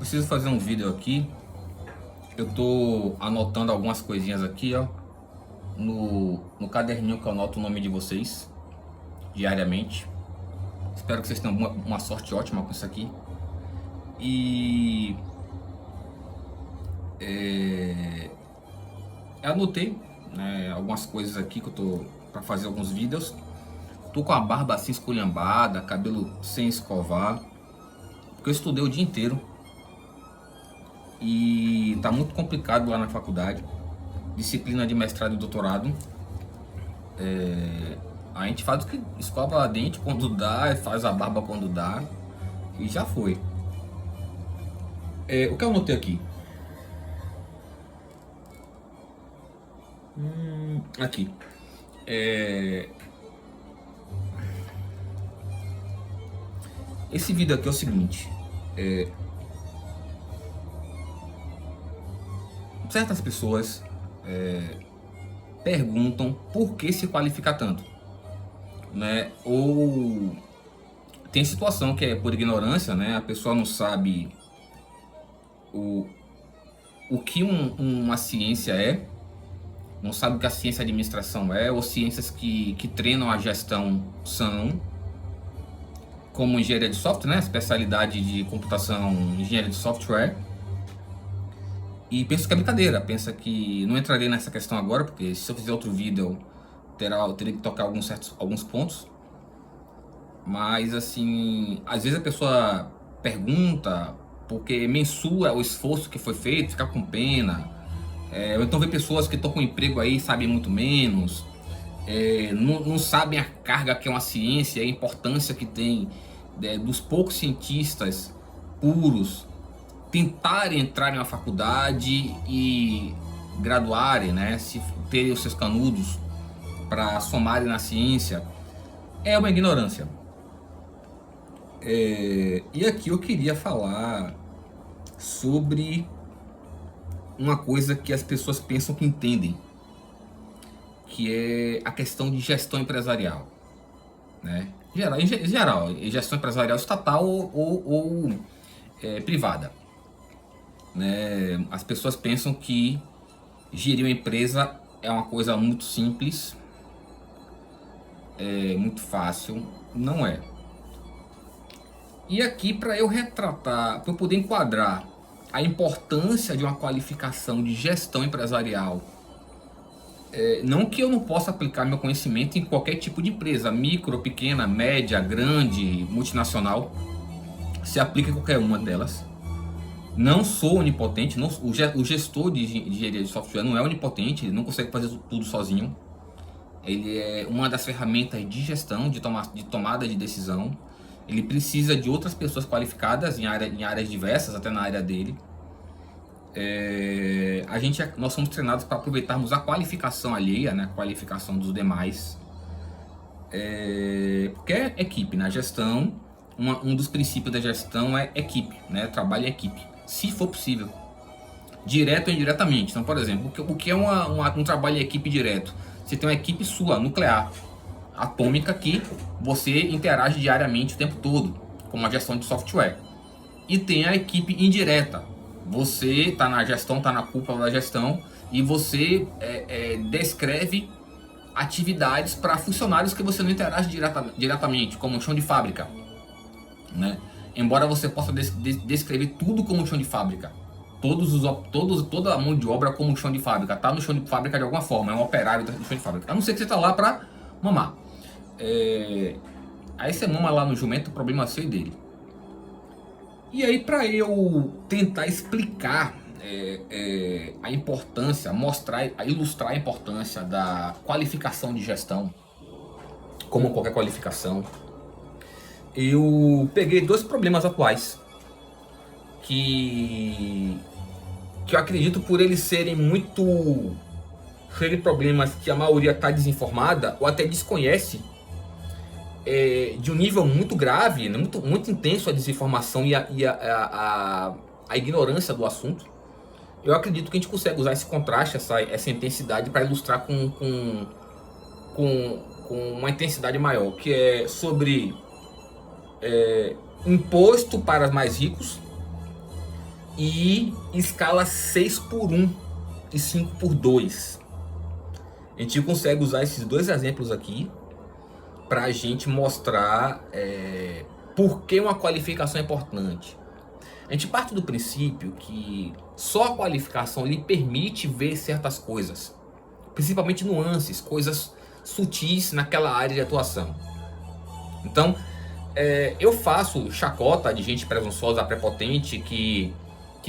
Preciso fazer um vídeo aqui. Eu tô anotando algumas coisinhas aqui, ó, no caderninho que eu anoto o nome de vocês diariamente. Espero que vocês tenham uma sorte ótima com isso aqui. E eu anotei, né, algumas coisas aqui que eu tô para fazer alguns vídeos. Tô com a barba assim esculhambada, cabelo sem escovar, porque eu estudei o dia inteiro e tá muito complicado lá na faculdade. Disciplina de mestrado e doutorado. A gente faz o que escova a dente quando dá, faz a barba quando dá e já foi. O que eu anotei aqui? Aqui. Esse vídeo aqui é o seguinte. Certas pessoas perguntam por que se qualifica tanto, né? Ou tem situação que é por ignorância, né? A pessoa não sabe o que uma ciência é, não sabe o que a ciência de administração é, ou ciências que treinam a gestão são, como engenharia de software, né? Especialidade de computação, engenharia de software. E pensa que é brincadeira, pensa que não entrarei nessa questão agora, porque se eu fizer outro vídeo, eu teria que tocar alguns pontos. Mas assim, às vezes a pessoa pergunta porque mensura o esforço que foi feito, fica com pena. Ou então vê pessoas que estão com emprego aí e sabem muito menos, não sabem a carga que é uma ciência, a importância que tem, dos poucos cientistas puros tentarem entrar em uma faculdade e graduarem, né, se terem os seus canudos para somarem na ciência. É uma ignorância. E aqui eu queria falar sobre uma coisa que as pessoas pensam que entendem, que é a questão de gestão empresarial, né? Em geral, gestão empresarial estatal ou privada, né? As pessoas pensam que gerir uma empresa é uma coisa muito simples, muito fácil. Não é. E aqui, para eu retratar, para eu poder enquadrar a importância de uma qualificação de gestão empresarial, não que eu não possa aplicar meu conhecimento em qualquer tipo de empresa, micro, pequena, média, grande, multinacional, se aplica em qualquer uma delas. Não sou onipotente, o gestor de engenharia de software não é onipotente, ele não consegue fazer tudo sozinho. Ele é uma das ferramentas de gestão, de tomada de decisão. Ele precisa de outras pessoas qualificadas em áreas diversas, até na área dele. Nós somos treinados para aproveitarmos a qualificação alheia, né, a qualificação dos demais. Porque é equipe, na gestão, um dos princípios da gestão é equipe, né, trabalho em equipe, se for possível, direto ou indiretamente. Então, por exemplo, o que é um trabalho em equipe direto? Você tem uma equipe sua, nuclear, atômica, que você interage diariamente o tempo todo, como a gestão de software. E tem a equipe indireta. Você está na gestão, está na cúpula da gestão e você descreve atividades para funcionários que você não interage diretamente, como um chão de fábrica, né? Embora você possa descrever tudo como um chão de fábrica, toda a mão de obra como um chão de fábrica, tá no chão de fábrica de alguma forma, é um operário do chão de fábrica, a não ser que você está lá para mamar. Aí você mama lá no jumento, o problema é seu e dele. E aí, para eu tentar explicar a importância, ilustrar a importância da qualificação de gestão, como qualquer qualificação, eu peguei dois problemas atuais que eu acredito, por eles serem problemas que a maioria está desinformada ou até desconhece, de um nível muito grave, né, muito intenso a desinformação e a ignorância do assunto. Eu acredito que a gente consegue usar esse contraste, essa intensidade, para ilustrar com uma intensidade maior, que é sobre imposto para os mais ricos e escala 6x1 e 5x2. A gente consegue usar esses dois exemplos aqui para a gente mostrar por que uma qualificação é importante. A gente parte do princípio que só a qualificação lhe permite ver certas coisas, principalmente nuances, coisas sutis naquela área de atuação. Então, eu faço chacota de gente presunçosa, prepotente, que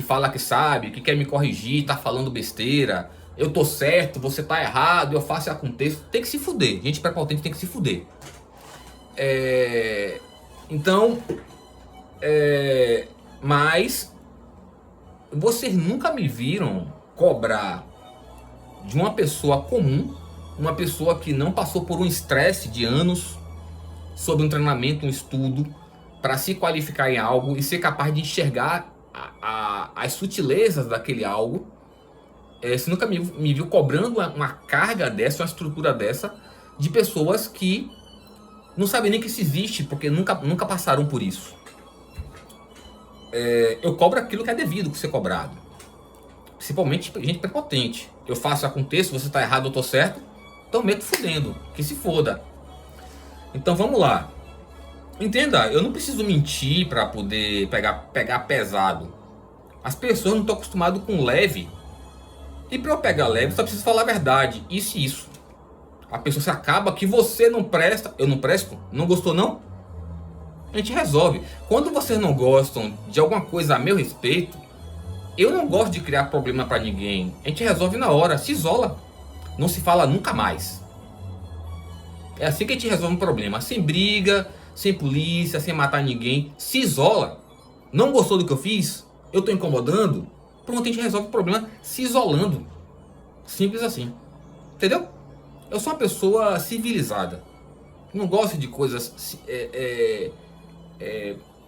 fala que sabe, que quer me corrigir, tá falando besteira, eu tô certo, você tá errado, eu faço e aconteço. Tem que se fuder, gente prepotente tem que se fuder. Então, mas vocês nunca me viram cobrar de uma pessoa comum, uma pessoa que não passou por um estresse de anos, sobre um treinamento, um estudo, para se qualificar em algo e ser capaz de enxergar as sutilezas daquele algo. Você nunca me viu cobrando uma carga dessa, uma estrutura dessa, de pessoas que não sabem nem que isso existe, porque nunca passaram por isso. Eu cobro aquilo que é devido ser cobrado. Principalmente gente prepotente. Eu faço, aconteço, você tá errado, eu tô certo. Então meto fudendo, que se foda. Então vamos lá. Entenda, eu não preciso mentir para poder pegar pesado. As pessoas não estão acostumadas com leve. E para eu pegar leve, só preciso falar a verdade. Isso e isso. A pessoa se acaba que você não presta. Eu não presto? Não gostou não? A gente resolve. Quando vocês não gostam de alguma coisa a meu respeito, eu não gosto de criar problema para ninguém. A gente resolve na hora, se isola. Não se fala nunca mais. É assim que a gente resolve um problema. Sem briga, sem polícia, sem matar ninguém. Se isola. Não gostou do que eu fiz? Eu tô incomodando? Pronto, a gente resolve o problema se isolando. Simples assim. Entendeu? Eu sou uma pessoa civilizada. Não gosto de coisas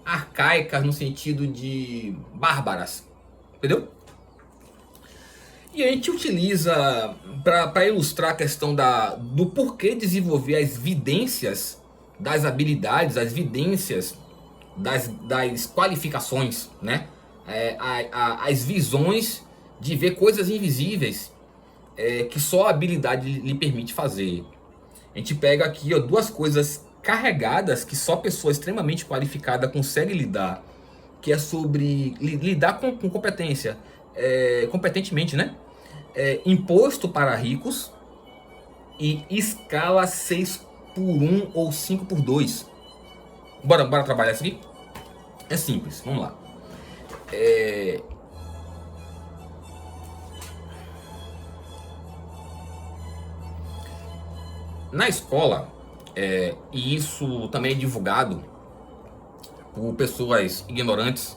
arcaicas no sentido de bárbaras. Entendeu? E a gente utiliza, para ilustrar a questão do porquê desenvolver as vidências das habilidades, as vidências das qualificações, né? As visões de ver coisas invisíveis que só a habilidade lhe permite fazer. A gente pega aqui, ó, duas coisas carregadas que só pessoa extremamente qualificada consegue lidar, que é sobre lidar com competência, competentemente, né? Imposto para ricos e escala 6x1 ou 5x2. Bora trabalhar isso aqui? É simples, vamos lá. Na escola, e isso também é divulgado por pessoas ignorantes,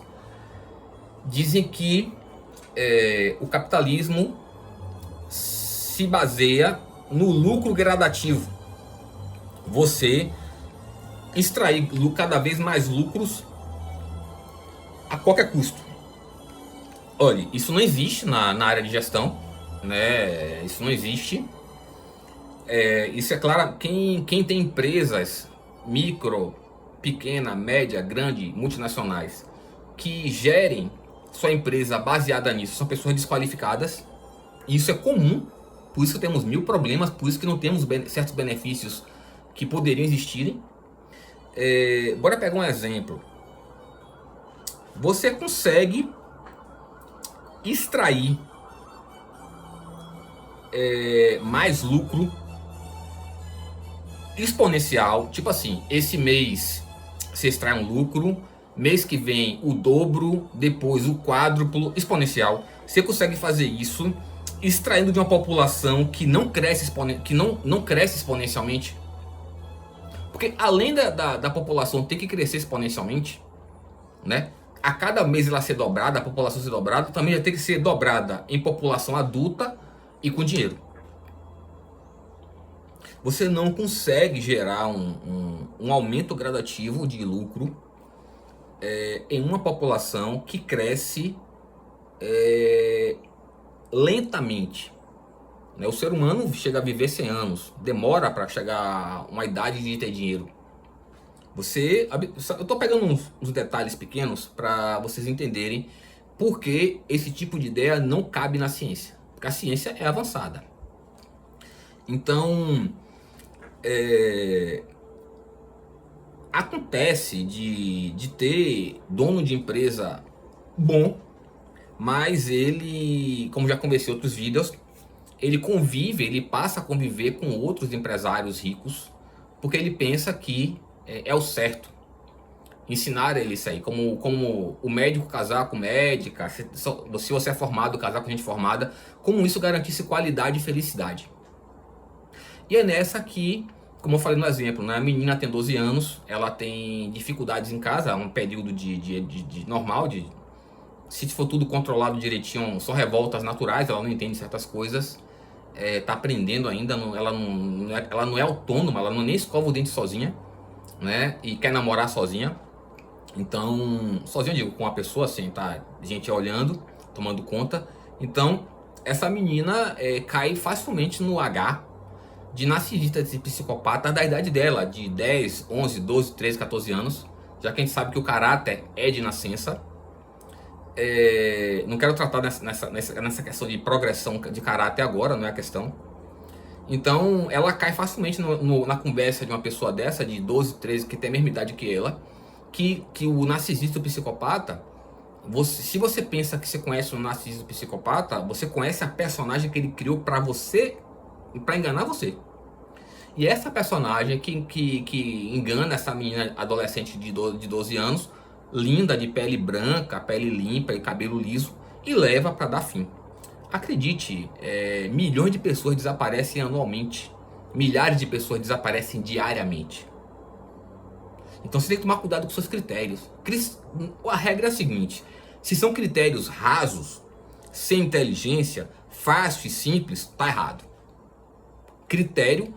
dizem que o capitalismo se baseia no lucro gradativo. Você extrair cada vez mais lucros a qualquer custo. Olha, isso não existe na área de gestão, né? Isso não existe. Isso é claro, quem tem empresas micro, pequena, média, grande, multinacionais, que gerem sua empresa baseada nisso, são pessoas desqualificadas. Isso é comum, por isso que temos mil problemas, por isso que não temos certos benefícios que poderiam existirem. Bora pegar um exemplo. Você consegue extrair mais lucro exponencial, tipo assim, esse mês você extrai um lucro, mês que vem o dobro, depois o quádruplo, exponencial. Você consegue fazer isso extraindo de uma população que não cresce, não cresce exponencialmente. Porque além da população ter que crescer exponencialmente, né? A cada mês ela ser dobrada, a população ser dobrada, também já tem que ser dobrada em população adulta e com dinheiro. Você não consegue gerar um aumento gradativo de lucro em uma população que cresce lentamente. O ser humano chega a viver 100 anos, demora para chegar a uma idade de ter dinheiro. Eu estou pegando uns detalhes pequenos para vocês entenderem Porque esse tipo de ideia não cabe na ciência, porque a ciência é avançada. Então, acontece de ter dono de empresa bom, mas ele, como já conversei em outros vídeos, ele passa a conviver com outros empresários ricos, porque ele pensa que é o certo. Ensinar ele isso aí, como o médico casar com médica, se você é formado, casar com gente formada, como isso garantisse qualidade e felicidade. E é nessa que, como eu falei no exemplo, né, a menina tem 12 anos, ela tem dificuldades em casa, um período de normal, se for tudo controlado direitinho, são revoltas naturais, ela não entende certas coisas, tá aprendendo ainda, ela não é autônoma, ela não nem escova o dente sozinha, né, e quer namorar sozinha. Então, sozinho eu digo, com uma pessoa assim, tá? Gente olhando, tomando conta. Então, essa menina cai facilmente no H de narcisista, de psicopata da idade dela, de 10, 11, 12, 13, 14 anos. Já que a gente sabe que o caráter é de nascença. Não quero tratar nessa questão de progressão de caráter agora, não é a questão. Então, ela cai facilmente na conversa de uma pessoa dessa, de 12, 13, que tem a mesma idade que ela. Que o narcisista, o psicopata, se você pensa que você conhece o narcisista, o psicopata, você conhece a personagem que ele criou pra você, pra enganar você. E essa personagem que engana essa menina adolescente de 12 anos, linda, de pele branca, pele limpa e cabelo liso, e leva pra dar fim. Acredite, milhões de pessoas desaparecem anualmente. Milhares de pessoas desaparecem diariamente. Então você tem que tomar cuidado com seus critérios. A regra é a seguinte: se são critérios rasos, sem inteligência, fácil e simples, tá errado. Critério,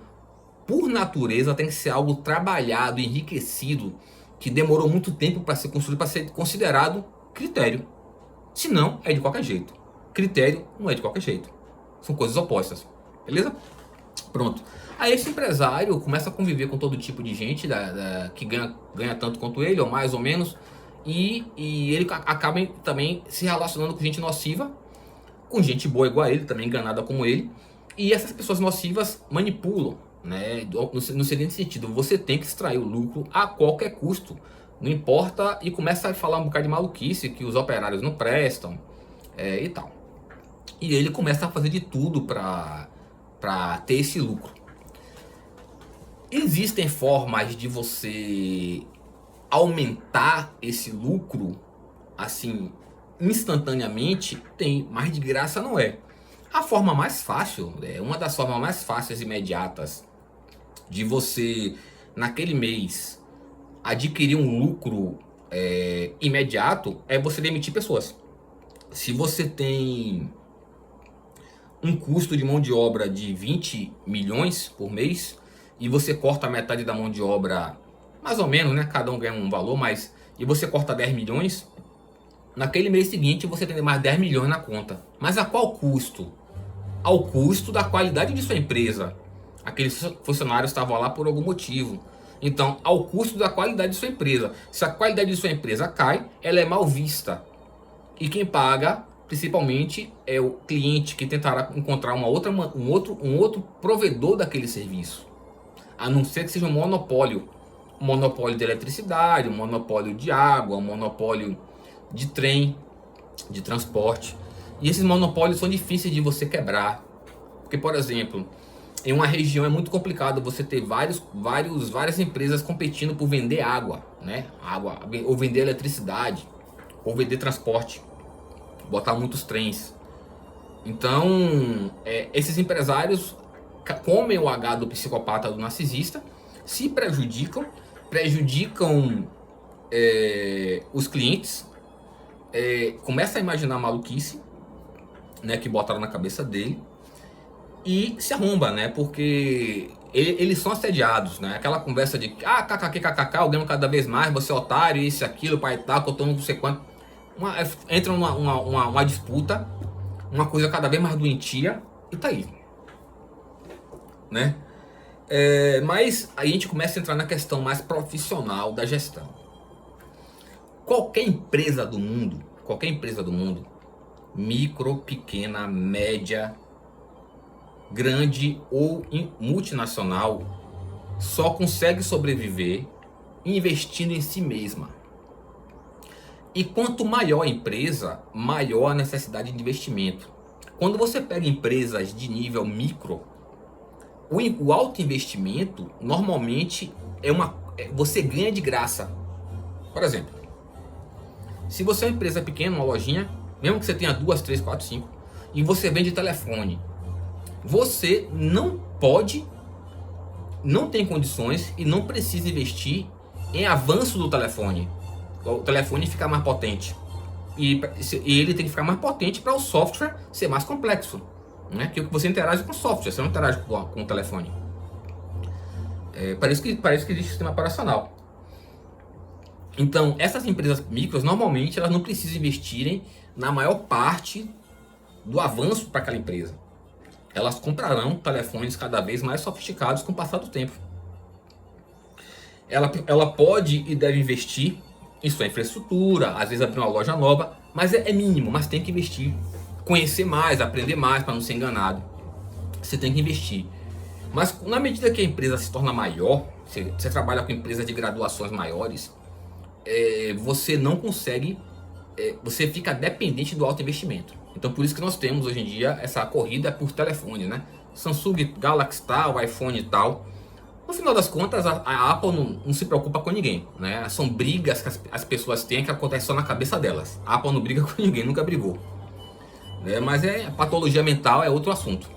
por natureza, tem que ser algo trabalhado, enriquecido, que demorou muito tempo para ser construído, para ser considerado critério. Se não, é de qualquer jeito. Critério não é de qualquer jeito. São coisas opostas. Beleza? Pronto. Aí esse empresário começa a conviver com todo tipo de gente que ganha tanto quanto ele, ou mais ou menos, e ele acaba também se relacionando com gente nociva, com gente boa igual a ele, também enganada como ele, e essas pessoas nocivas manipulam, né? No seguinte sentido, você tem que extrair o lucro a qualquer custo, não importa, e começa a falar um bocado de maluquice, que os operários não prestam, e tal. E ele começa a fazer de tudo para ter esse lucro. Existem formas de você aumentar esse lucro assim instantaneamente? Tem, mas de graça não é. A forma mais fácil, uma das formas mais fáceis e imediatas de você naquele mês adquirir um lucro imediato é você demitir pessoas. Se você tem um custo de mão de obra de 20 milhões por mês e você corta a metade da mão de obra, mais ou menos, né? Cada um ganha um valor, mas e você corta 10 milhões, naquele mês seguinte você tem mais 10 milhões na conta. Mas a qual custo? Ao custo da qualidade de sua empresa. Aqueles funcionários estavam lá por algum motivo. Então, ao custo da qualidade de sua empresa. Se a qualidade de sua empresa cai, ela é mal vista. E quem paga, principalmente, é o cliente que tentará encontrar um outro provedor daquele serviço. A não ser que seja um monopólio de eletricidade, um monopólio de água, um monopólio de trem, de transporte. E esses monopólios são difíceis de você quebrar. Porque, por exemplo, em uma região é muito complicado você ter várias empresas competindo por vender água, né? Água, ou vender eletricidade, ou vender transporte, botar muitos trens. Então, esses empresários comem o H do psicopata, do narcisista, se prejudicam os clientes, começa a imaginar maluquice, né, que botaram na cabeça dele, e se arromba, né, porque eles são assediados, né, aquela conversa de kkk, eu ganho cada vez mais, você é otário, isso, aquilo, pai tal, que eu tô não sei quanto, entra uma disputa, uma coisa cada vez mais doentia, e tá aí, né? Mas aí a gente começa a entrar na questão mais profissional da gestão. Qualquer empresa do mundo, qualquer empresa do mundo, micro, pequena, média, grande ou multinacional, só consegue sobreviver investindo em si mesma. E quanto maior a empresa, maior a necessidade de investimento. Quando você pega empresas de nível micro, o alto investimento normalmente você ganha de graça. Por exemplo, se você é uma empresa pequena, uma lojinha, mesmo que você tenha 2, 3, 4, 5, e você vende telefone, você não pode, não tem condições e não precisa investir em avanço do telefone. O telefone ficar mais potente. E ele tem que ficar mais potente para o software ser mais complexo. Né? Porque você interage com o software, você não interage com o telefone. Parece que existe sistema operacional. Então, essas empresas micros, normalmente, elas não precisam investirem na maior parte do avanço para aquela empresa. Elas comprarão telefones cada vez mais sofisticados com o passar do tempo. Ela pode e deve investir em sua infraestrutura, às vezes abrir uma loja nova, mas é mínimo, mas tem que investir. Conhecer mais, aprender mais para não ser enganado. Você tem que investir. Mas na medida que a empresa se torna maior, você trabalha com empresas de graduações maiores, você não consegue, você fica dependente do alto investimento. Então por isso que nós temos hoje em dia essa corrida por telefone, né? Samsung Galaxy tal, iPhone e tal. No final das contas, a Apple não se preocupa com ninguém, né? São brigas que as pessoas têm que acontecem só na cabeça delas. A Apple não briga com ninguém, nunca brigou. Mas patologia mental é outro assunto.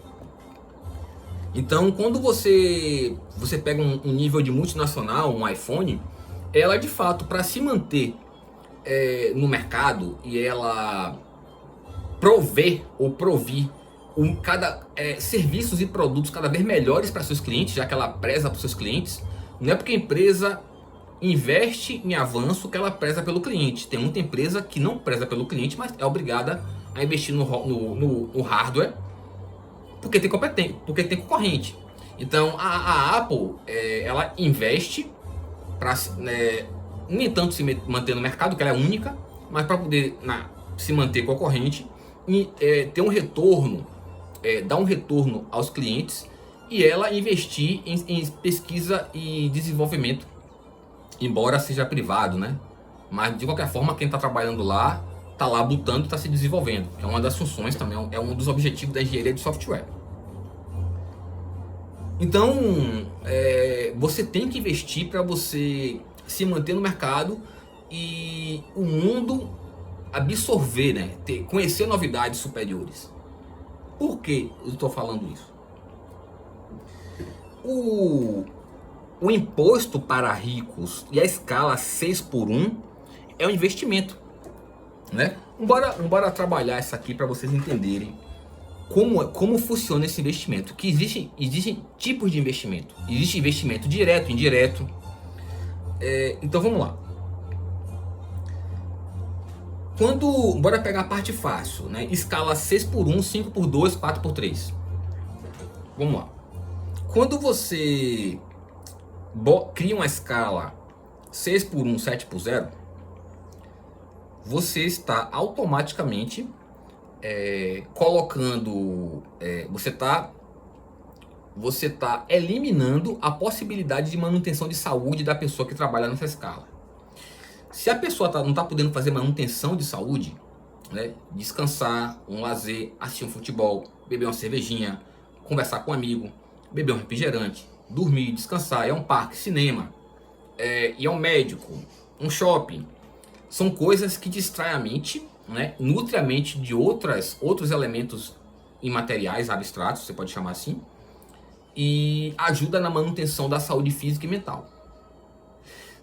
Então, quando você pega um nível de multinacional, um iPhone, ela de fato, para se manter no mercado e ela prover ou provir serviços e produtos cada vez melhores para seus clientes, já que ela preza para seus clientes, não é porque a empresa investe em avanço que ela preza pelo cliente. Tem muita empresa que não preza pelo cliente, mas é obrigada a investir no hardware porque tem concorrente. Então a Apple ela investe para nem tanto se manter no mercado, que ela é única, mas para poder se manter concorrente e ter um retorno, dar um retorno aos clientes, e ela investir em pesquisa e desenvolvimento, embora seja privado, né? Mas de qualquer forma, quem está trabalhando lá está lá botando e está se desenvolvendo. É uma das funções também, é um dos objetivos da engenharia de software. Então, você tem que investir para você se manter no mercado e o mundo absorver, né? Conhecer novidades superiores. Por que eu estou falando isso? O imposto para ricos e a escala 6x1 é um investimento, né? Bora trabalhar isso aqui para vocês entenderem como funciona esse investimento. Que existem tipos de investimento. Existe investimento direto, indireto. Então vamos lá. Bora pegar a parte fácil, né? Escala 6x1, 5x2, 4x3. Vamos lá. Quando você cria uma escala 6x1, 7x0, você está automaticamente colocando, você está eliminando a possibilidade de manutenção de saúde da pessoa que trabalha nessa escala. Se a pessoa não está podendo fazer manutenção de saúde, né, descansar, um lazer, assistir um futebol, beber uma cervejinha, conversar com um amigo, beber um refrigerante, dormir, descansar, um parque, cinema, ir ao médico, um shopping, são coisas que distraem a mente, né, nutre a mente de outros elementos imateriais, abstratos, você pode chamar assim, e ajuda na manutenção da saúde física e mental.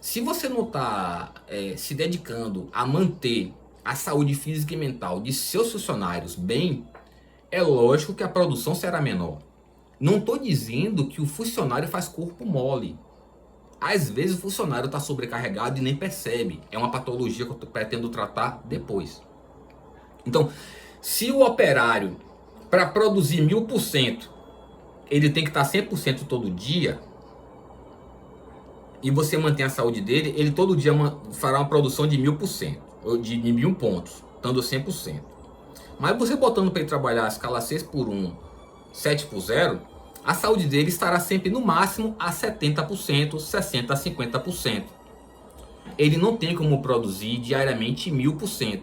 Se você não está se dedicando a manter a saúde física e mental de seus funcionários bem, é lógico que a produção será menor. Não estou dizendo que o funcionário faz corpo mole. Às vezes o funcionário está sobrecarregado e nem percebe. É uma patologia que eu pretendo tratar depois. Então, se o operário, para produzir 1000%, ele tem que estar 100% todo dia, e você mantém a saúde dele, ele todo dia fará uma produção de 1000%, ou de 1000 pontos. estando 100%. Mas você botando para ele trabalhar a escala 6x1, 7x0, a saúde dele estará sempre no máximo a 70%, 60% a 50%. Ele não tem como produzir diariamente 1000%.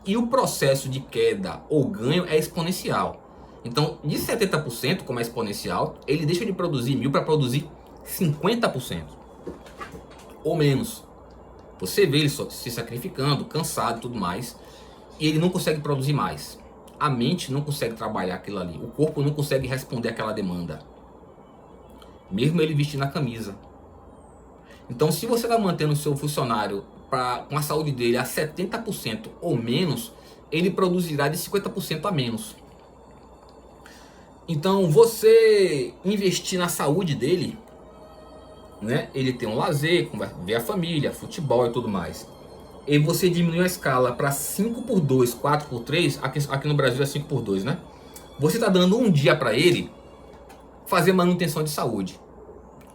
E o processo de queda ou ganho é exponencial. Então, de 70%, como é exponencial, ele deixa de produzir 1000 para produzir 50%. Ou menos. Você vê ele se sacrificando, cansado e tudo mais, e ele não consegue produzir mais. A mente não consegue trabalhar aquilo ali. O corpo não consegue responder àquela demanda. Mesmo ele vestindo a camisa. Então, se você está mantendo o seu funcionário com a saúde dele a 70% ou menos, ele produzirá de 50% a menos. Então, você investir na saúde dele, né? Ele tem um lazer, ver a família, futebol e tudo mais. E você diminui a escala para 5x2, 4x3, aqui no Brasil é 5x2, né? Você está dando um dia para ele fazer manutenção de saúde.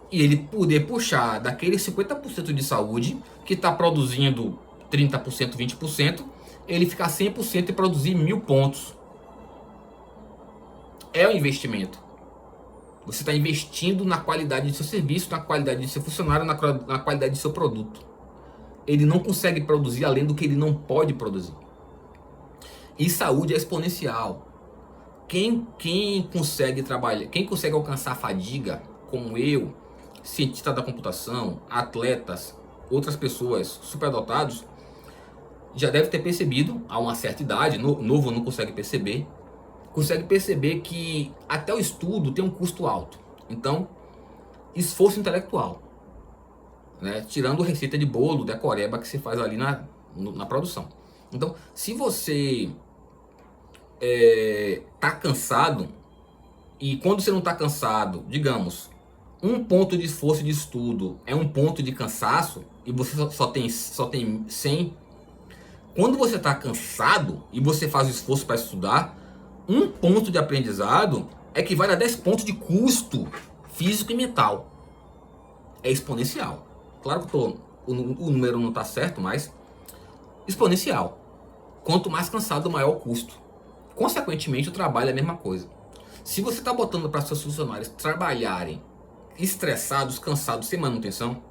E ele poder puxar daquele 50% de saúde, que está produzindo 30%, 20%, ele ficar 100% e produzir 1000 pontos. É um investimento. Você está investindo na qualidade de seu serviço, na qualidade de seu funcionário, na qualidade de seu produto. Ele não consegue produzir além do que ele não pode produzir. E saúde é exponencial. Quem consegue trabalhar, quem consegue alcançar a fadiga, como eu, cientista da computação, atletas, outras pessoas superdotados, já deve ter percebido, a uma certa idade, novo não consegue perceber que até o estudo tem um custo alto. Então, esforço intelectual, né? Tirando receita de bolo, decoreba que você faz ali na produção. Então, se você tá cansado, e quando você não tá cansado, digamos, um ponto de esforço de estudo é um ponto de cansaço, e você só tem 100, quando você tá cansado e você faz o esforço para estudar, um ponto de aprendizado equivale a 10 pontos de custo físico e mental. É exponencial. Claro que o número não está certo, mas exponencial. Quanto mais cansado, maior o custo. Consequentemente, o trabalho é a mesma coisa. Se você está botando para seus funcionários trabalharem estressados, cansados, sem manutenção,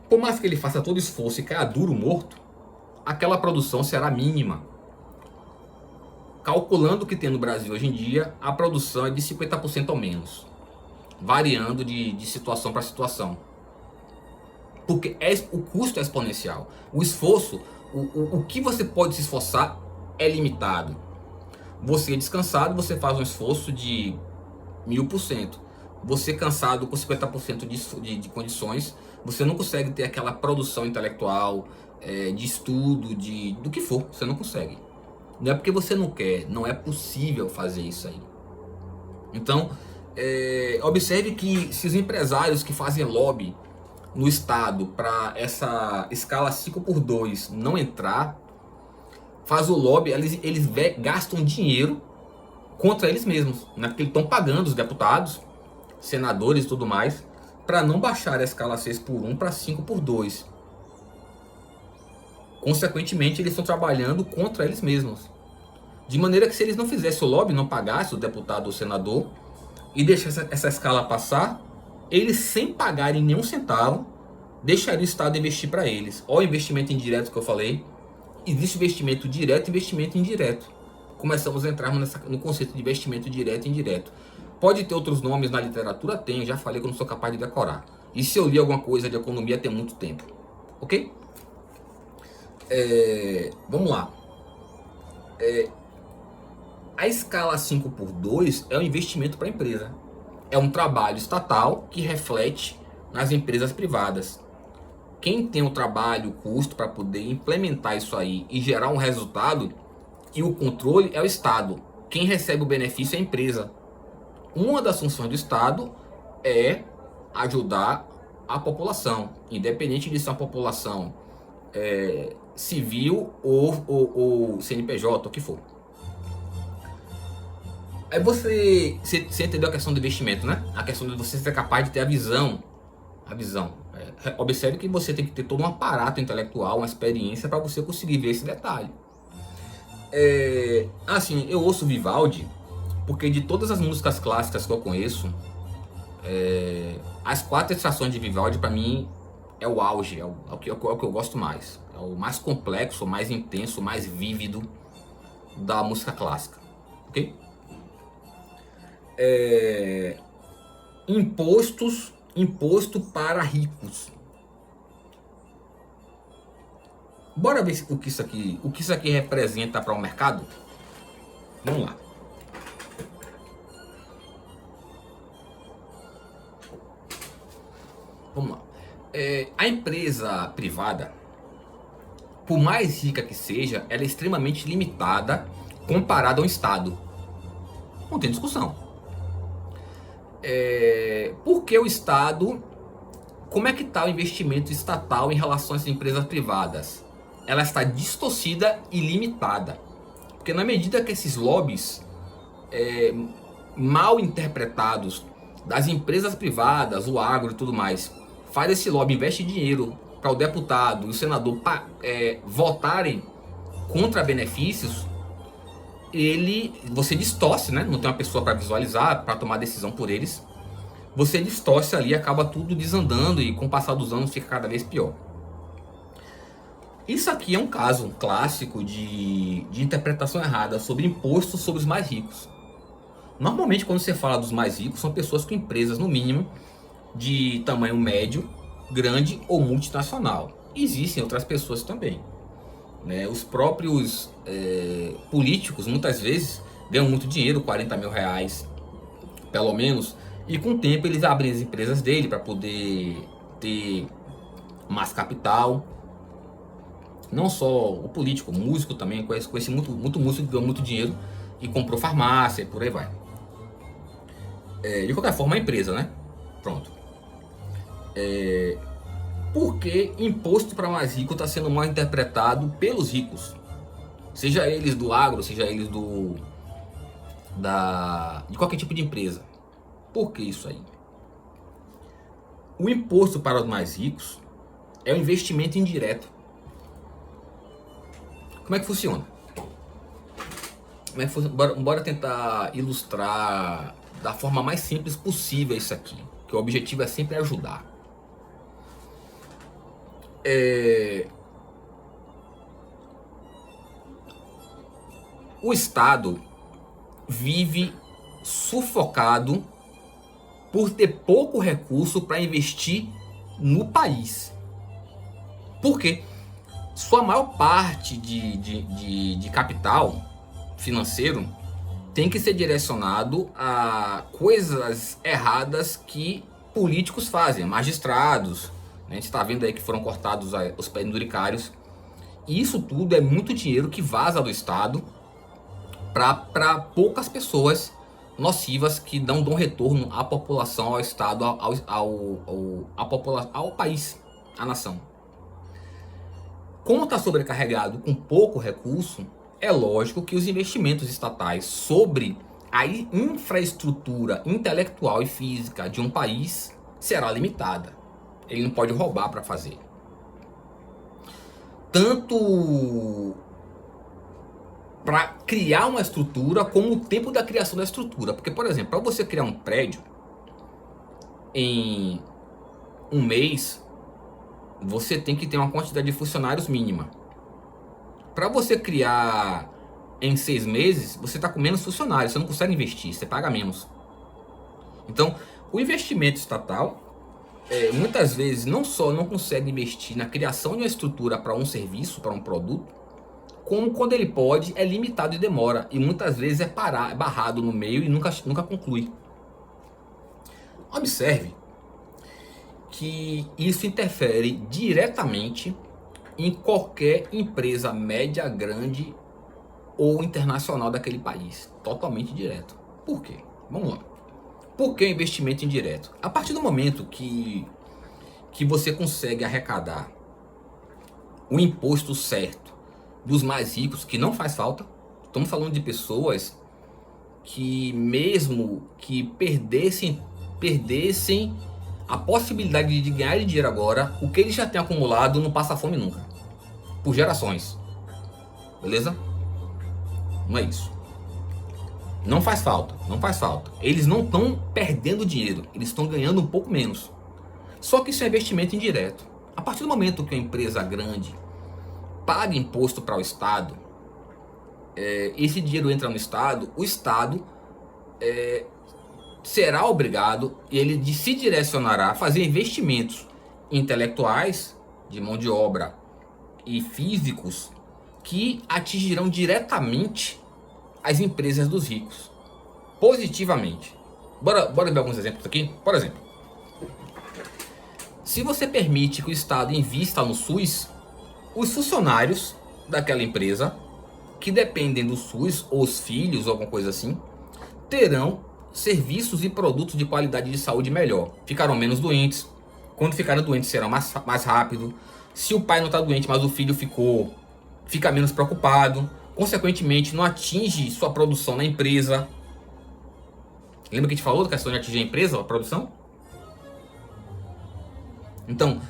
por mais que ele faça todo esforço e caia duro morto, aquela produção será mínima. Calculando o que tem no Brasil hoje em dia, a produção é de 50% ou menos, variando de situação para situação. Porque o custo é exponencial. O esforço, o que você pode se esforçar é limitado. Você descansado, você faz um esforço de 1000%. Você cansado com 50% de condições, você não consegue ter aquela produção intelectual, de estudo, do que for, você não consegue. Não é porque você não quer, não é possível fazer isso aí. Então, observe que se os empresários que fazem lobby no Estado para essa escala 5x2 não entrar, faz o lobby, eles gastam dinheiro contra eles mesmos, né? Porque eles estão pagando os deputados, senadores e tudo mais, para não baixar a escala 6x1 para 5x2. Consequentemente, eles estão trabalhando contra eles mesmos. De maneira que se eles não fizessem o lobby, não pagassem o deputado ou o senador, e deixassem essa escala passar, eles, sem pagarem nenhum centavo, deixariam o Estado investir para eles. Olha o investimento indireto que eu falei. Existe investimento direto e investimento indireto. Começamos a entrar no conceito de investimento direto e indireto. Pode ter outros nomes na literatura? Tem, já falei que eu não sou capaz de decorar. E se eu li alguma coisa de economia tem muito tempo. Ok? Vamos lá. A escala 5x2 é um investimento para a empresa. É um trabalho estatal que reflete nas empresas privadas. Quem tem o trabalho, o custo para poder implementar isso aí e gerar um resultado e o controle é o Estado. Quem recebe o benefício é a empresa. Uma das funções do Estado é ajudar a população, independente de ser uma população civil ou CNPJ, o que for. Aí você entendeu a questão do investimento, né? A questão de você ser capaz de ter a visão Observe que você tem que ter todo um aparato intelectual, uma experiência para você conseguir ver esse detalhe. Assim, eu ouço Vivaldi porque de todas as músicas clássicas que eu conheço, as 4 estações de Vivaldi para mim é o auge, é o que eu gosto mais. É o mais complexo, o mais intenso, o mais vívido da música clássica. Ok? Imposto para ricos. Bora ver o que isso aqui representa para o mercado? Vamos lá. Vamos lá. A empresa privada, por mais rica que seja, ela é extremamente limitada comparada ao Estado. Não tem discussão. Porque o Estado, como é que está o investimento estatal em relação às empresas privadas? Ela está distorcida e limitada. Porque na medida que esses lobbies mal interpretados das empresas privadas, o agro e tudo mais, faz esse lobby, investe dinheiro para o deputado e o senador votarem contra benefícios, você distorce, né? Não tem uma pessoa para visualizar, para tomar decisão por eles. Você distorce ali, acaba tudo desandando e com o passar dos anos fica cada vez pior. Isso aqui é um caso clássico de interpretação errada sobre impostos sobre os mais ricos. Normalmente quando você fala dos mais ricos, são pessoas com empresas no mínimo de tamanho médio, grande ou multinacional. Existem outras pessoas também, né? Os próprios políticos muitas vezes ganham muito dinheiro, 40 mil reais pelo menos, e com o tempo eles abrem as empresas dele para poder ter mais capital. Não só o político, o músico também, conheci muito músico que ganhou muito dinheiro e comprou farmácia e por aí vai. De qualquer forma, a empresa, né? Pronto. Porque imposto para mais rico está sendo mal interpretado pelos ricos, seja eles do agro, seja eles de qualquer tipo de empresa. Por que isso aí? O imposto para os mais ricos é um investimento indireto. Como é que funciona? Bora tentar ilustrar da forma mais simples possível isso aqui, que o objetivo é sempre ajudar. O Estado vive sufocado por ter pouco recurso para investir no país. Por quê? Sua maior parte de capital financeiro tem que ser direcionado a coisas erradas que políticos fazem, magistrados. A gente está vendo aí que foram cortados os penduricários. E isso tudo é muito dinheiro que vaza do Estado para poucas pessoas nocivas que não dão retorno à população, ao Estado, ao país, à nação. Como está sobrecarregado com pouco recurso, é lógico que os investimentos estatais sobre a infraestrutura intelectual e física de um país será limitada. Ele não pode roubar para fazer. Tanto para criar uma estrutura como o tempo da criação da estrutura. Porque, por exemplo, para você criar um prédio em um mês, você tem que ter uma quantidade de funcionários mínima. Para você criar em 6 meses, você está com menos funcionários, você não consegue investir, você paga menos. Então, o investimento estatal, muitas vezes, não só não consegue investir na criação de uma estrutura para um serviço, para um produto, como quando ele pode, é limitado e demora. E muitas vezes é barrado no meio e nunca conclui. Observe que isso interfere diretamente em qualquer empresa média, grande ou internacional daquele país. Totalmente direto. Por quê? Vamos lá. Por que o investimento indireto? A partir do momento que você consegue arrecadar o imposto certo dos mais ricos, que não faz falta, estamos falando de pessoas que mesmo que perdessem a possibilidade de ganhar dinheiro agora, o que ele já tem acumulado não passa fome nunca. Por gerações. Beleza? Não é isso. Não faz falta, não faz falta. Eles não estão perdendo dinheiro, eles estão ganhando um pouco menos. Só que isso é investimento indireto. A partir do momento que uma empresa grande paga imposto para o Estado, esse dinheiro entra no Estado, o Estado será obrigado, ele se direcionará a fazer investimentos intelectuais, de mão de obra e físicos, que atingirão diretamente as empresas dos ricos, positivamente. Bora ver alguns exemplos aqui? Por exemplo, se você permite que o Estado invista no SUS, os funcionários daquela empresa, que dependem do SUS, ou os filhos, ou alguma coisa assim, terão serviços e produtos de qualidade de saúde melhor. Ficarão menos doentes. Quando ficarem doentes, serão mais rápido. Se o pai não está doente, mas o filho fica menos preocupado. Consequentemente, não atinge sua produção na empresa. Lembra que a gente falou da questão de atingir a empresa, a produção? Então,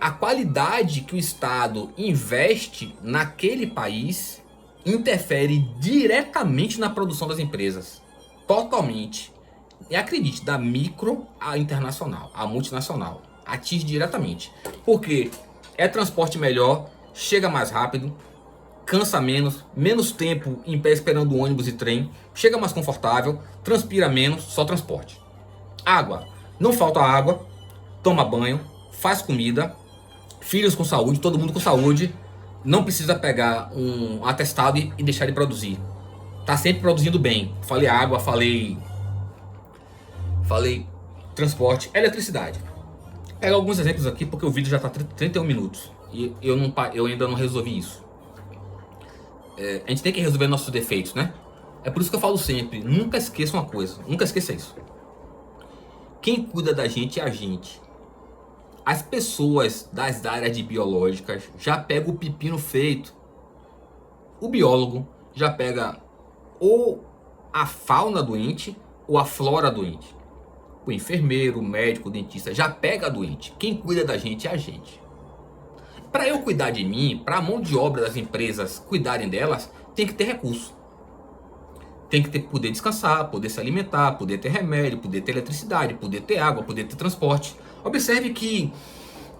a qualidade que o Estado investe naquele país interfere diretamente na produção das empresas. Totalmente. E acredite, da micro à internacional, à multinacional. Atinge diretamente. Porque é transporte melhor, chega mais rápido, cansa menos tempo em pé esperando ônibus e trem, chega mais confortável, transpira menos, só transporte. Água. Não falta água, toma banho, faz comida, filhos com saúde, todo mundo com saúde, não precisa pegar um atestado e deixar de produzir. Tá sempre produzindo bem. Falei água, falei transporte, eletricidade. Pega alguns exemplos aqui porque o vídeo já está 31 minutos e eu ainda não resolvi isso. A gente tem que resolver nossos defeitos, né? É por isso que eu falo sempre, nunca esqueça uma coisa, nunca esqueça isso. Quem cuida da gente é a gente. As pessoas das áreas de biológicas já pegam o pepino feito. O biólogo já pega ou a fauna doente ou a flora doente. O enfermeiro, o médico, o dentista já pega a doente. Quem cuida da gente é a gente. Para eu cuidar de mim, para a mão de obra das empresas cuidarem delas, tem que ter recurso. Tem que poder descansar, poder se alimentar, poder ter remédio, poder ter eletricidade, poder ter água, poder ter transporte. Observe que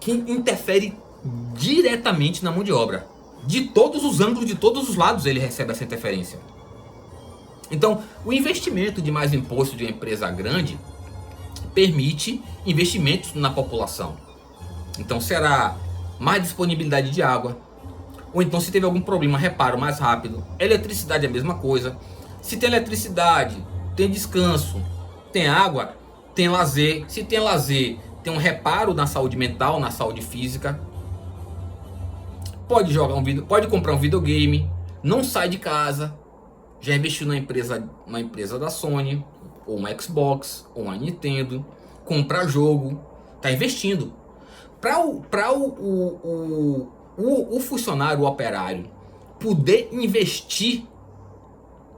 interfere diretamente na mão de obra. De todos os ângulos, de todos os lados ele recebe essa interferência. Então, o investimento de mais imposto de uma empresa grande permite investimentos na população. Então será mais disponibilidade de água. Ou então se teve algum problema, reparo mais rápido. Eletricidade é a mesma coisa. Se tem eletricidade, tem descanso. Tem água, tem lazer. Se tem lazer, tem um reparo na saúde mental, na saúde física. Pode comprar um videogame. Não sai de casa. Já investiu na empresa da Sony, ou uma Xbox, ou uma Nintendo. Comprar jogo. Tá investindo. Para o funcionário, o operário, poder investir,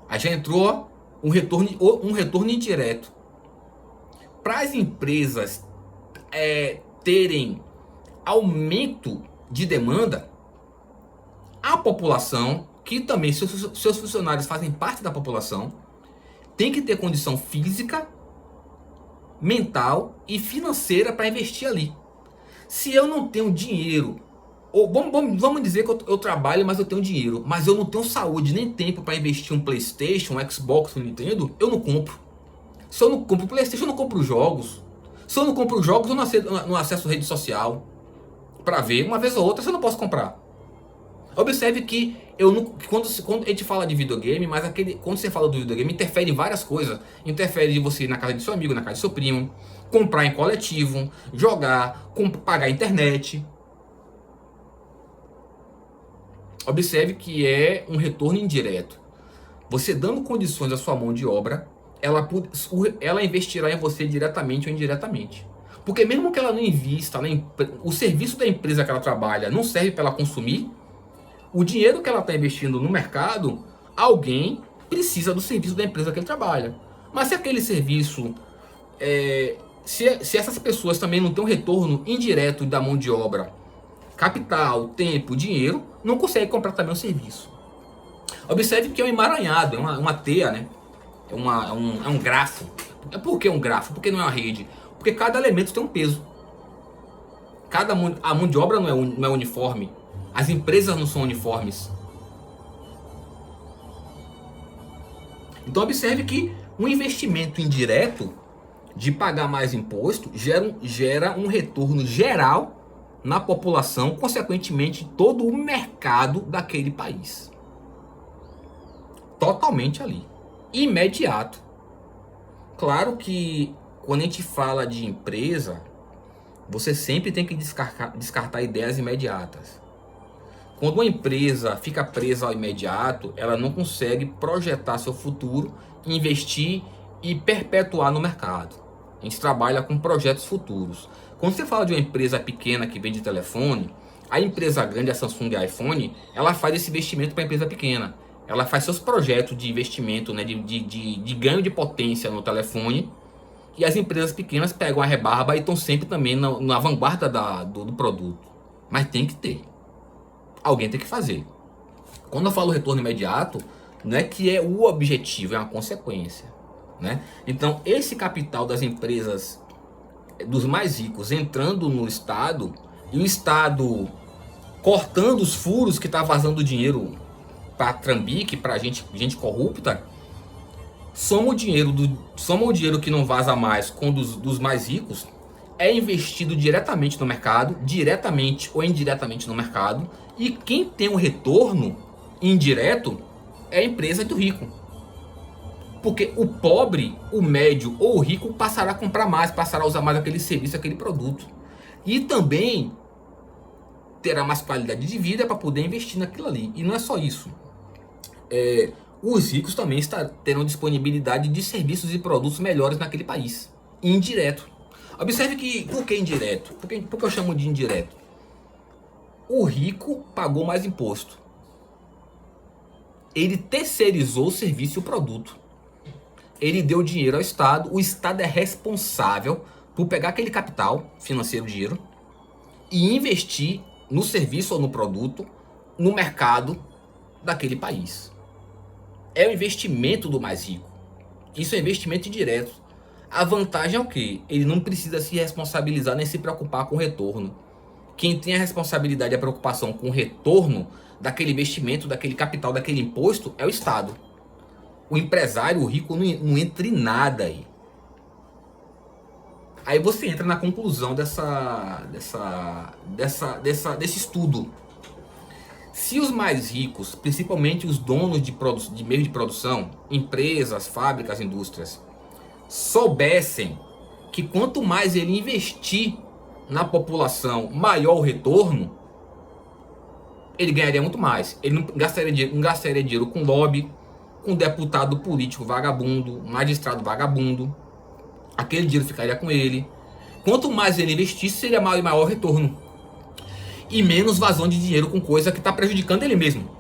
aí já entrou um retorno indireto. Para as empresas terem aumento de demanda, a população, que também seus funcionários fazem parte da população, tem que ter condição física, mental e financeira para investir ali. Se eu não tenho dinheiro, ou vamos dizer que eu trabalho, mas eu tenho dinheiro, mas eu não tenho saúde nem tempo para investir um PlayStation, um Xbox, um Nintendo, eu não compro. Se eu não compro PlayStation, eu não compro jogos. Se eu não compro jogos, eu não acesso rede social para ver. Uma vez ou outra, eu não posso comprar. Observe que quando a gente fala de videogame, mas quando você fala do videogame, interfere em várias coisas. Interfere de você ir na casa de seu amigo, na casa de seu primo, comprar em coletivo, jogar, pagar a internet. Observe que é um retorno indireto. Você dando condições à sua mão de obra, ela investirá em você diretamente ou indiretamente. Porque mesmo que ela não invista, o serviço da empresa que ela trabalha não serve para ela consumir, o dinheiro que ela está investindo no mercado, alguém precisa do serviço da empresa que ele trabalha. Mas se aquele serviço Se essas pessoas também não têm um retorno indireto da mão de obra, capital, tempo, dinheiro, não consegue comprar também o serviço. Observe que é um emaranhado, é uma teia, né? É um grafo. Por que um grafo? Porque não é uma rede? Porque cada elemento tem um peso. A mão de obra não é uniforme. As empresas não são uniformes. Então observe que um investimento indireto de pagar mais imposto gera um retorno geral na população, consequentemente todo o mercado daquele país. Totalmente ali. Imediato. Claro que quando a gente fala de empresa, você sempre tem que descartar ideias imediatas. Quando uma empresa fica presa ao imediato, ela não consegue projetar seu futuro, investir e perpetuar no mercado. A gente trabalha com projetos futuros. Quando você fala de uma empresa pequena que vende telefone, a empresa grande, a Samsung e a iPhone, ela faz esse investimento para a empresa pequena. Ela faz seus projetos de investimento, né, de ganho de potência no telefone. E as empresas pequenas pegam a rebarba e estão sempre também na vanguarda do produto. Mas tem que ter. Alguém tem que fazer. Quando eu falo retorno imediato, não é que é o objetivo, é uma consequência, né? Então, esse capital das empresas, dos mais ricos, entrando no Estado, e o Estado cortando os furos que está vazando dinheiro para trambique, para gente corrupta, soma o dinheiro que não vaza mais com dos mais ricos, é investido diretamente no mercado, diretamente ou indiretamente no mercado, e quem tem um retorno indireto é a empresa do rico. Porque o pobre, o médio ou o rico passará a comprar mais, passará a usar mais aquele serviço, aquele produto. E também terá mais qualidade de vida para poder investir naquilo ali. E não é só isso. Os ricos também terão disponibilidade de serviços e produtos melhores naquele país. Indireto. Observe que, por que indireto? Por que eu chamo de indireto? O rico pagou mais imposto. Ele terceirizou o serviço e o produto. Ele deu dinheiro ao Estado. O Estado é responsável por pegar aquele capital financeiro, dinheiro, e investir no serviço ou no produto, no mercado daquele país. É o investimento do mais rico. Isso é investimento indireto. A vantagem é o quê? Ele não precisa se responsabilizar nem se preocupar com o retorno. Quem tem a responsabilidade e a preocupação com o retorno daquele investimento, daquele capital, daquele imposto, é o Estado. O empresário, o rico, não entra em nada aí. Aí você entra na conclusão desse estudo. Se os mais ricos, principalmente os donos de meio de produção, empresas, fábricas, indústrias, soubessem que quanto mais ele investir na população, maior o retorno, ele ganharia muito mais. Ele não gastaria dinheiro com lobby, com deputado político vagabundo, magistrado vagabundo. Aquele dinheiro ficaria com ele. Quanto mais ele investisse, seria maior o retorno. E menos vazão de dinheiro com coisa que está prejudicando ele mesmo.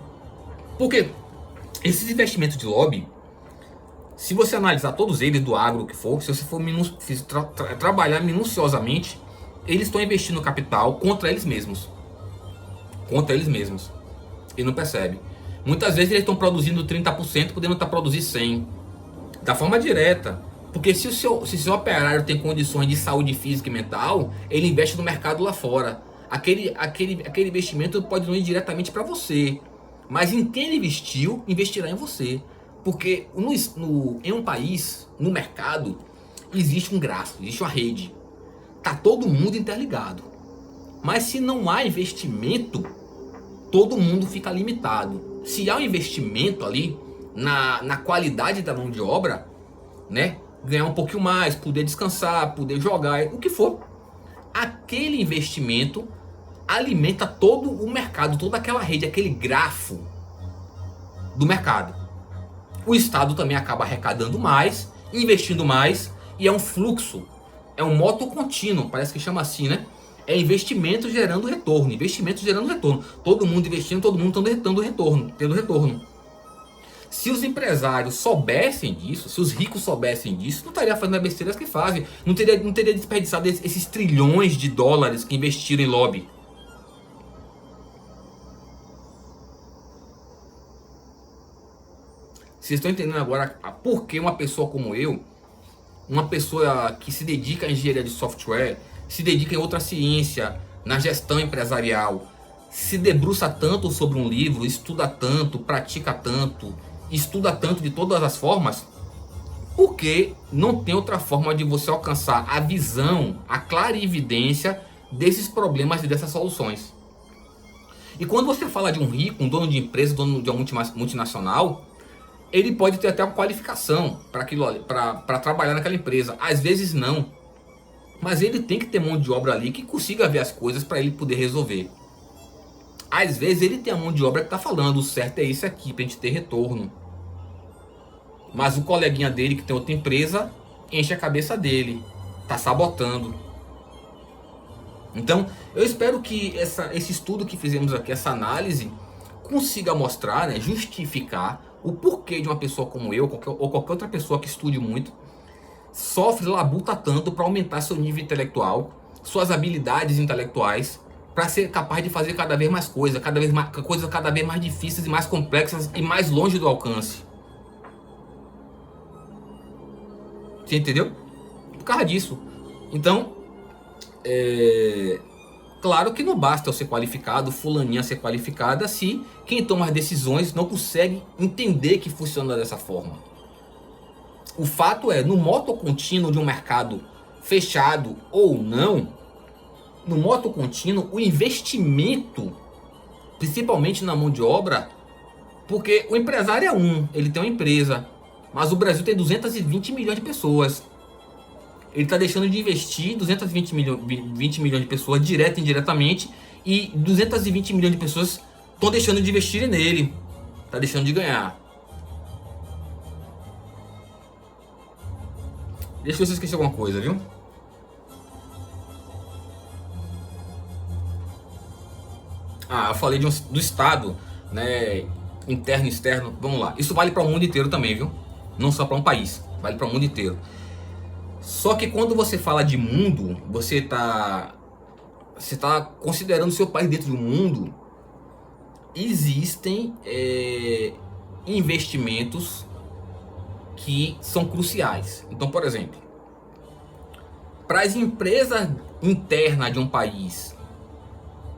Porque esses investimentos de lobby, se você analisar todos eles, do agro que for, se você for trabalhar minuciosamente, eles estão investindo capital contra eles mesmos. Contra eles mesmos. E não percebe. Muitas vezes eles estão produzindo 30%, podendo estar produzindo 100%. Da forma direta. Porque se o seu operário tem condições de saúde física e mental, ele investe no mercado lá fora. Aquele investimento pode não ir diretamente para você. Mas em quem ele investiu, investirá em você. Porque em um país, no mercado, existe um gráfico, existe uma rede. Tá todo mundo interligado. Mas se não há investimento, todo mundo fica limitado. Se há um investimento ali na qualidade da mão de obra, né? Ganhar um pouquinho mais, poder descansar, poder jogar, o que for. Aquele investimento alimenta todo o mercado, toda aquela rede, aquele grafo do mercado. O Estado também acaba arrecadando mais, investindo mais, e é um fluxo, é um moto contínuo, parece que chama assim, né? É investimento gerando retorno, investimento gerando retorno. Todo mundo investindo, todo mundo tendo retorno. Se os empresários soubessem disso, se os ricos soubessem disso, não estaria fazendo as besteiras que fazem. Não teria desperdiçado esses trilhões de dólares que investiram em lobby. Vocês estão entendendo agora por que uma pessoa como eu, uma pessoa que se dedica à engenharia de software, se dedica em outra ciência, na gestão empresarial, se debruça tanto sobre um livro, estuda tanto, pratica tanto, estuda tanto de todas as formas, porque não tem outra forma de você alcançar a visão, a clarividência desses problemas e dessas soluções. E quando você fala de um rico, um dono de empresa, dono de uma multinacional, ele pode ter até uma qualificação para trabalhar naquela empresa. Às vezes não. Mas ele tem que ter mão de obra ali que consiga ver as coisas para ele poder resolver. Às vezes ele tem a mão de obra que está falando, o certo é isso aqui, para a gente ter retorno. Mas o coleguinha dele que tem outra empresa enche a cabeça dele, está sabotando. Então eu espero que esse estudo que fizemos aqui, essa análise, consiga mostrar, né, justificar o porquê de uma pessoa como eu, ou qualquer outra pessoa que estude muito, sofre, labuta tanto para aumentar seu nível intelectual, suas habilidades intelectuais, para ser capaz de fazer cada vez mais coisas cada vez mais difíceis e mais complexas e mais longe do alcance. Você entendeu? Por causa disso. Então, claro que não basta eu ser qualificado, fulaninha ser qualificada, se quem toma as decisões não consegue entender que funciona dessa forma. O fato é, no moto contínuo de um mercado fechado ou não, no moto contínuo, o investimento, principalmente na mão de obra, porque o empresário é ele tem uma empresa, mas o Brasil tem 220 milhões de pessoas. Ele está deixando de investir 20 milhões de pessoas, direto e indiretamente, e 220 milhões de pessoas estão deixando de investir nele, está deixando de ganhar. Deixa eu ver se eu esqueci alguma coisa, viu? Eu falei do Estado, né? Interno e externo. Vamos lá. Isso vale para o mundo inteiro também, viu? Não só para um país. Vale para o mundo inteiro. Só que quando você fala de mundo, você tá considerando seu país dentro do mundo. Existem investimentos que são cruciais. Então, por exemplo, para as empresas internas de um país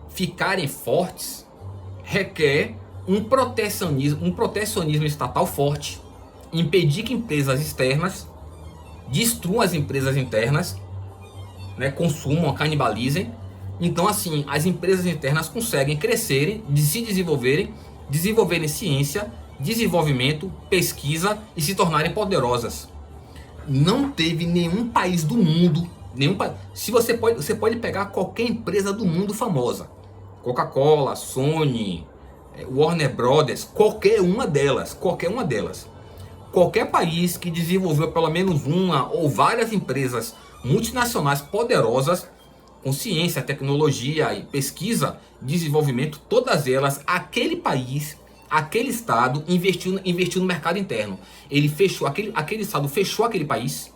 ficarem fortes, requer um protecionismo estatal forte, impedir que empresas externas destruam as empresas internas, né, consumam, canibalizem. Então, assim, as empresas internas conseguem crescerem, se desenvolverem ciência, desenvolvimento, pesquisa e se tornarem poderosas. Não teve nenhum país do mundo, se você pode pegar qualquer empresa do mundo famosa, Coca-Cola, Sony, Warner Brothers, qualquer uma delas, qualquer país que desenvolveu pelo menos uma ou várias empresas multinacionais poderosas com ciência, tecnologia e pesquisa, desenvolvimento, todas elas, aquele país, aquele estado investiu no mercado interno. Ele fechou, aquele estado fechou aquele país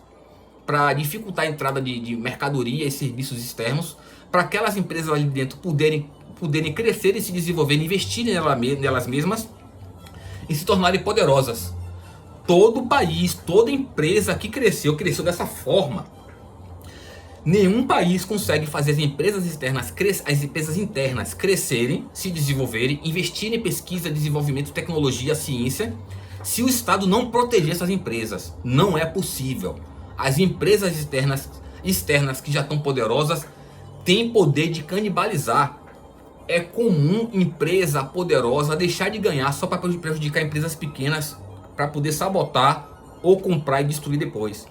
para dificultar a entrada de mercadoria e serviços externos, para aquelas empresas ali dentro poderem crescer e se desenvolver, investirem nelas mesmas e se tornarem poderosas. Todo país, toda empresa que cresceu dessa forma. Nenhum país consegue fazer as empresas internas crescerem, se desenvolverem, investirem em pesquisa, desenvolvimento, tecnologia, ciência, se o Estado não proteger essas empresas. Não é possível. As empresas externas que já estão poderosas têm poder de canibalizar. É comum empresa poderosa deixar de ganhar só para prejudicar empresas pequenas, para poder sabotar ou comprar e destruir depois.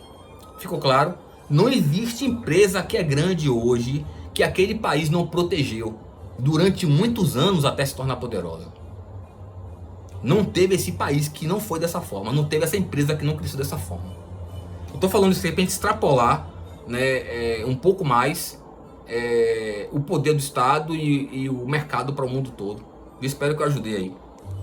Ficou claro? Não existe empresa que é grande hoje que aquele país não protegeu durante muitos anos até se tornar poderosa. Não teve esse país que não foi dessa forma. Não teve essa empresa que não cresceu dessa forma. Eu estou falando isso aí para a gente extrapolar, né, um pouco mais o poder do Estado e o mercado para o mundo todo. Eu espero que eu ajudei aí.